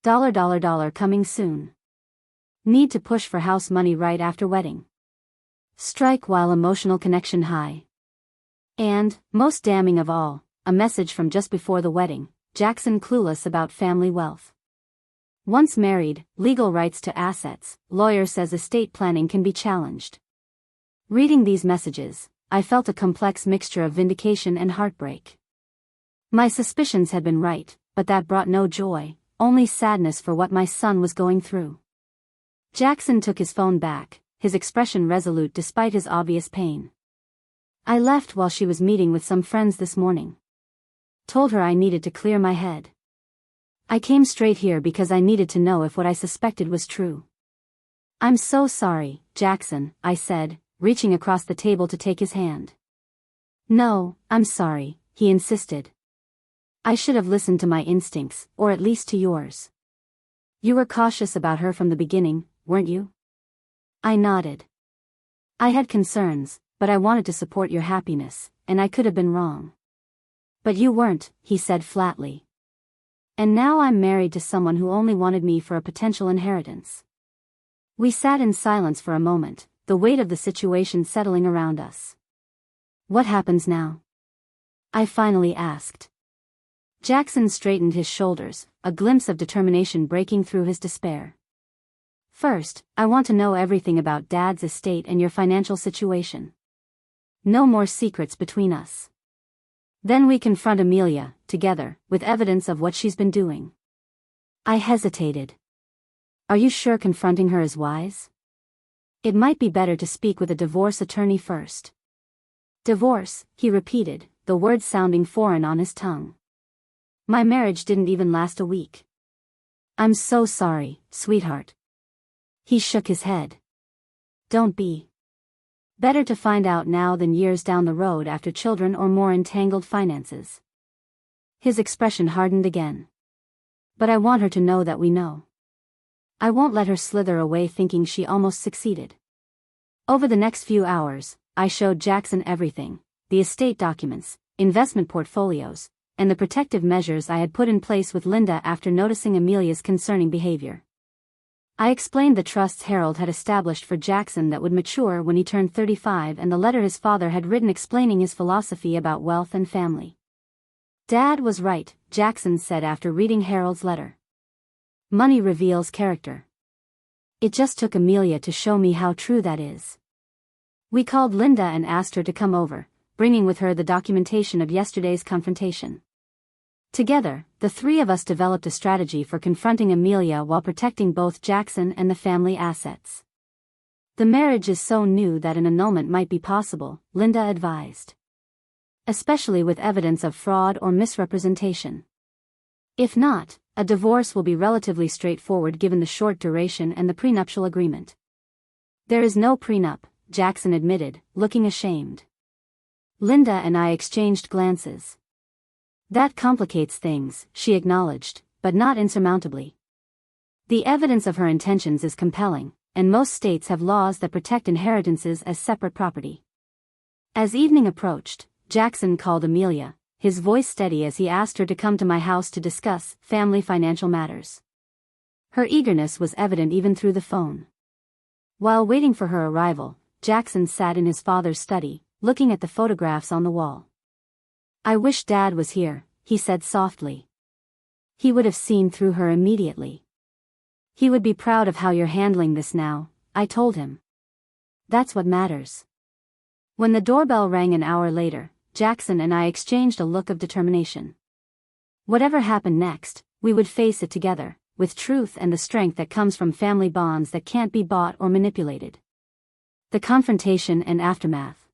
$, coming soon. Need to push for house money right after wedding. Strike while emotional connection high." And, most damning of all, a message from just before the wedding, Jackson clueless about family wealth. Once married, legal rights to assets, lawyer says estate planning can be challenged. Reading these messages, I felt a complex mixture of vindication and heartbreak. My suspicions had been right, but that brought no joy, only sadness for what my son was going through. Jackson took his phone back, his expression resolute despite his obvious pain. "I left while she was meeting with some friends this morning. Told her I needed to clear my head. I came straight here because I needed to know if what I suspected was true." "I'm so sorry, Jackson," I said, reaching across the table to take his hand. "No, I'm sorry," he insisted. "I should have listened to my instincts, or at least to yours. You were cautious about her from the beginning, weren't you?" I nodded. "I had concerns, but I wanted to support your happiness, and I could have been wrong. But you weren't," he said flatly. "And now I'm married to someone who only wanted me for a potential inheritance." We sat in silence for a moment, the weight of the situation settling around us. "What happens now?" I finally asked. Jackson straightened his shoulders, a glimpse of determination breaking through his despair. "First, I want to know everything about Dad's estate and your financial situation. No more secrets between us. Then we confront Amelia, together, with evidence of what she's been doing." I hesitated. "Are you sure confronting her is wise? It might be better to speak with a divorce attorney first." "Divorce," he repeated, the word sounding foreign on his tongue. "My marriage didn't even last a week." "I'm so sorry, sweetheart." He shook his head. "Don't be. Better to find out now than years down the road after children or more entangled finances." His expression hardened again. "But I want her to know that we know. I won't let her slither away thinking she almost succeeded." Over the next few hours, I showed Jackson everything: the estate documents, investment portfolios, and the protective measures I had put in place with Linda after noticing Amelia's concerning behavior. I explained the trusts Harold had established for Jackson that would mature when he turned 35 and the letter his father had written explaining his philosophy about wealth and family. "Dad was right," Jackson said after reading Harold's letter. "Money reveals character. It just took Amelia to show me how true that is." We called Linda and asked her to come over, bringing with her the documentation of yesterday's confrontation. Together, the three of us developed a strategy for confronting Amelia while protecting both Jackson and the family assets. "The marriage is so new that an annulment might be possible," Linda advised. "Especially with evidence of fraud or misrepresentation. If not, a divorce will be relatively straightforward given the short duration and the prenuptial agreement." "There is no prenup," Jackson admitted, looking ashamed. Linda and I exchanged glances. "That complicates things," she acknowledged, "but not insurmountably. The evidence of her intentions is compelling, and most states have laws that protect inheritances as separate property." As evening approached, Jackson called Amelia, his voice steady as he asked her to come to my house to discuss family financial matters. Her eagerness was evident even through the phone. While waiting for her arrival, Jackson sat in his father's study, looking at the photographs on the wall. "I wish Dad was here," he said softly. "He would have seen through her immediately." "He would be proud of how you're handling this now," I told him. "That's what matters." When the doorbell rang an hour later, Jackson and I exchanged a look of determination. Whatever happened next, we would face it together, with truth and the strength that comes from family bonds that can't be bought or manipulated. The confrontation and aftermath.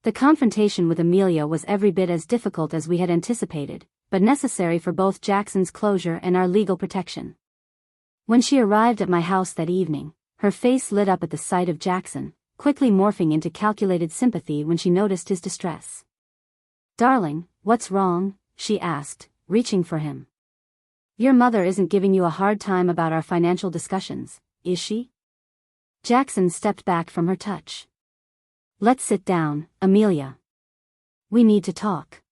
The confrontation with Amelia was every bit as difficult as we had anticipated, but necessary for both Jackson's closure and our legal protection. When she arrived at my house that evening, her face lit up at the sight of Jackson, quickly morphing into calculated sympathy when she noticed his distress. "Darling, what's wrong?" she asked, reaching for him. "Your mother isn't giving you a hard time about our financial discussions, is she?" Jackson stepped back from her touch. "Let's sit down, Amelia. We need to talk."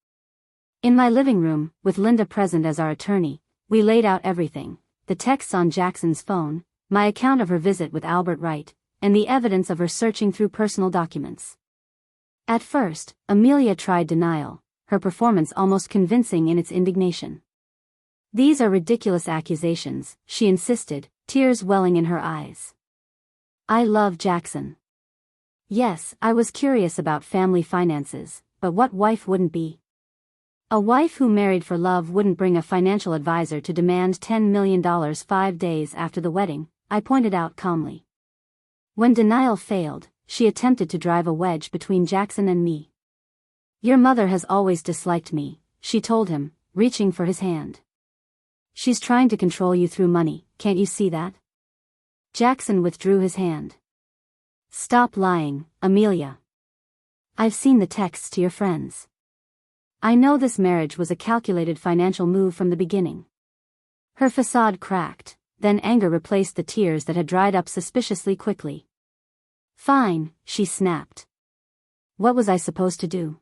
In my living room, with Linda present as our attorney, we laid out everything: the texts on Jackson's phone, my account of her visit with Albert Wright, and the evidence of her searching through personal documents. At first, Amelia tried denial, her performance almost convincing in its indignation. "These are ridiculous accusations," she insisted, tears welling in her eyes. "I love Jackson. Yes, I was curious about family finances, but what wife wouldn't be? A wife who married for love wouldn't bring a financial advisor to demand $10 million 5 days after the wedding," I pointed out calmly. When denial failed, she attempted to drive a wedge between Jackson and me. "Your mother has always disliked me," she told him, reaching for his hand. "She's trying to control you through money, can't you see that?" Jackson withdrew his hand. "Stop lying, Amelia. I've seen the texts to your friends. I know this marriage was a calculated financial move from the beginning." Her facade cracked, then anger replaced the tears that had dried up suspiciously quickly. "Fine," she snapped. "What was I supposed to do?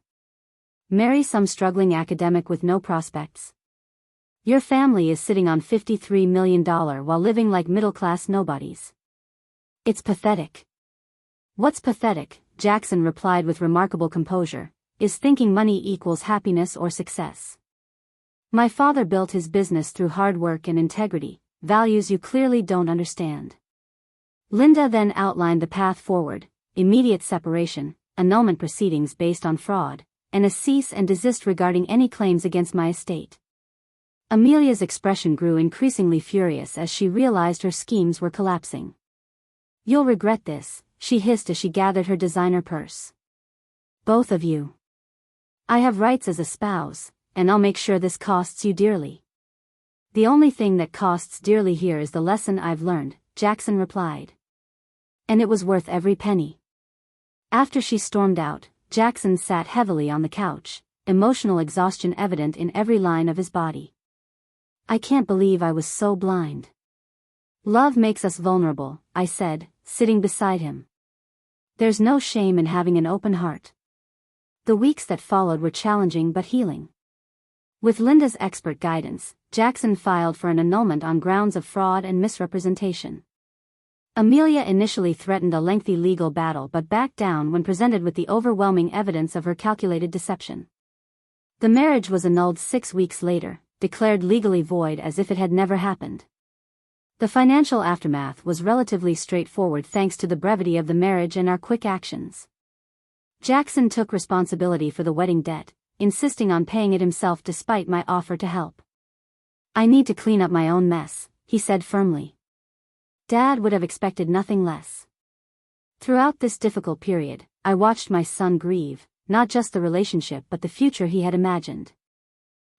Marry some struggling academic with no prospects? Your family is sitting on $53 million while living like middle-class nobodies. It's pathetic." "What's pathetic," Jackson replied with remarkable composure, "is thinking money equals happiness or success. My father built his business through hard work and integrity, values you clearly don't understand." Linda then outlined the path forward: immediate separation, annulment proceedings based on fraud, and a cease and desist regarding any claims against my estate. Amelia's expression grew increasingly furious as she realized her schemes were collapsing. "You'll regret this," she hissed as she gathered her designer purse. "Both of you. I have rights as a spouse, and I'll make sure this costs you dearly." "The only thing that costs dearly here is the lesson I've learned," Jackson replied. "And it was worth every penny." After she stormed out, Jackson sat heavily on the couch, emotional exhaustion evident in every line of his body. "I can't believe I was so blind." "Love makes us vulnerable," I said, sitting beside him. "There's no shame in having an open heart." The weeks that followed were challenging but healing. With Linda's expert guidance, Jackson filed for an annulment on grounds of fraud and misrepresentation. Amelia initially threatened a lengthy legal battle but backed down when presented with the overwhelming evidence of her calculated deception. The marriage was annulled 6 weeks later, declared legally void as if it had never happened. The financial aftermath was relatively straightforward thanks to the brevity of the marriage and our quick actions. Jackson took responsibility for the wedding debt, insisting on paying it himself despite my offer to help. "I need to clean up my own mess," he said firmly. Dad would have expected nothing less. Throughout this difficult period, I watched my son grieve, not just the relationship but the future he had imagined.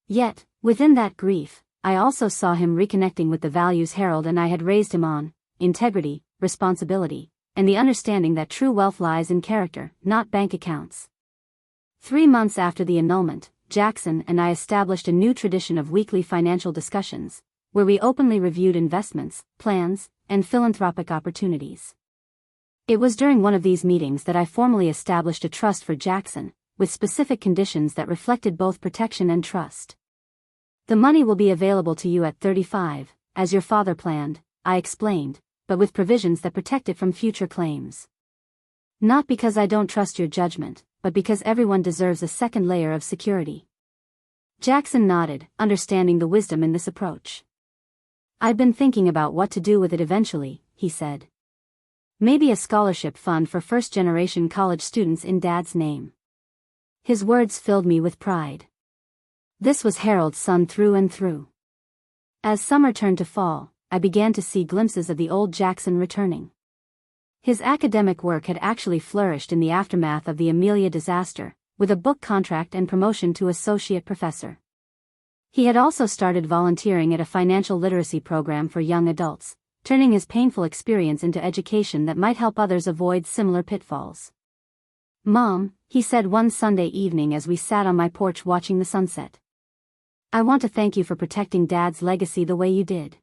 Yet, within that grief, I also saw him reconnecting with the values Harold and I had raised him on: integrity, responsibility, and the understanding that true wealth lies in character, not bank accounts. 3 months after the annulment, Jackson and I established a new tradition of weekly financial discussions, where we openly reviewed investments, plans, and philanthropic opportunities. It was during one of these meetings that I formally established a trust for Jackson, with specific conditions that reflected both protection and trust. "The money will be available to you at 35, as your father planned," I explained, "but with provisions that protect it from future claims. Not because I don't trust your judgment, but because everyone deserves a second layer of security." Jackson nodded, understanding the wisdom in this approach. "I've been thinking about what to do with it eventually," he said. "Maybe a scholarship fund for first-generation college students in Dad's name." His words filled me with pride. This was Harold's son through and through. As summer turned to fall, I began to see glimpses of the old Jackson returning. His academic work had actually flourished in the aftermath of the Amelia disaster, with a book contract and promotion to associate professor. He had also started volunteering at a financial literacy program for young adults, turning his painful experience into education that might help others avoid similar pitfalls. "Mom," he said one Sunday evening as we sat on my porch watching the sunset, "I want to thank you for protecting Dad's legacy the way you did.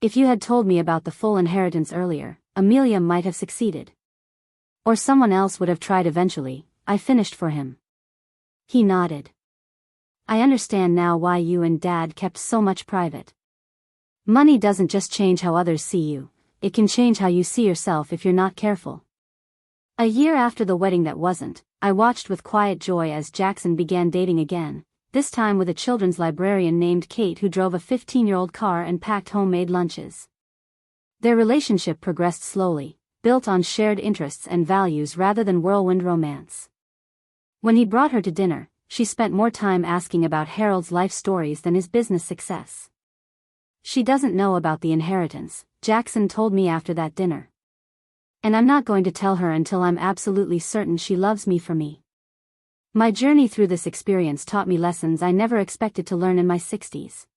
If you had told me about the full inheritance earlier, Amelia might have succeeded. Or someone else would have tried eventually." I finished for him. He nodded. "I understand now why you and Dad kept so much private. Money doesn't just change how others see you, it can change how you see yourself if you're not careful." A year after the wedding that wasn't, I watched with quiet joy as Jackson began dating again, this time with a children's librarian named Kate who drove a 15-year-old car and packed homemade lunches. Their relationship progressed slowly, built on shared interests and values rather than whirlwind romance. When he brought her to dinner, she spent more time asking about Harold's life stories than his business success. "She doesn't know about the inheritance," Jackson told me after that dinner. "And I'm not going to tell her until I'm absolutely certain she loves me for me." My journey through this experience taught me lessons I never expected to learn in my 60s.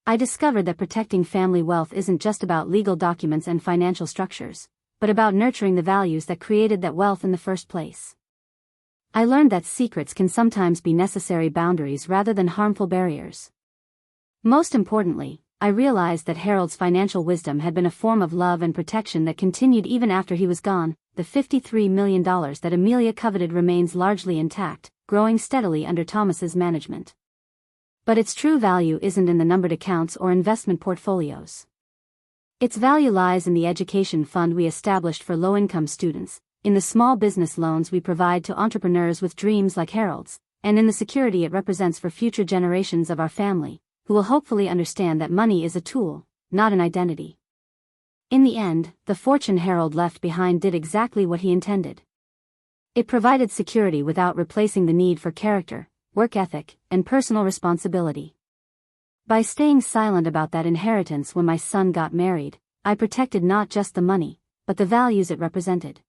I discovered that protecting family wealth isn't just about legal documents and financial structures, but about nurturing the values that created that wealth in the first place. I learned that secrets can sometimes be necessary boundaries rather than harmful barriers. Most importantly, I realized that Harold's financial wisdom had been a form of love and protection that continued even after he was gone. The $53 million that Amelia coveted remains largely intact, growing steadily under Thomas's management. But its true value isn't in the numbered accounts or investment portfolios. Its value lies in the education fund we established for low-income students, in the small business loans we provide to entrepreneurs with dreams like Harold's, and in the security it represents for future generations of our family, who will hopefully understand that money is a tool, not an identity. In the end, the fortune Harold left behind did exactly what he intended. It provided security without replacing the need for character, work ethic, and personal responsibility. By staying silent about that inheritance when my son got married, I protected not just the money, but the values it represented.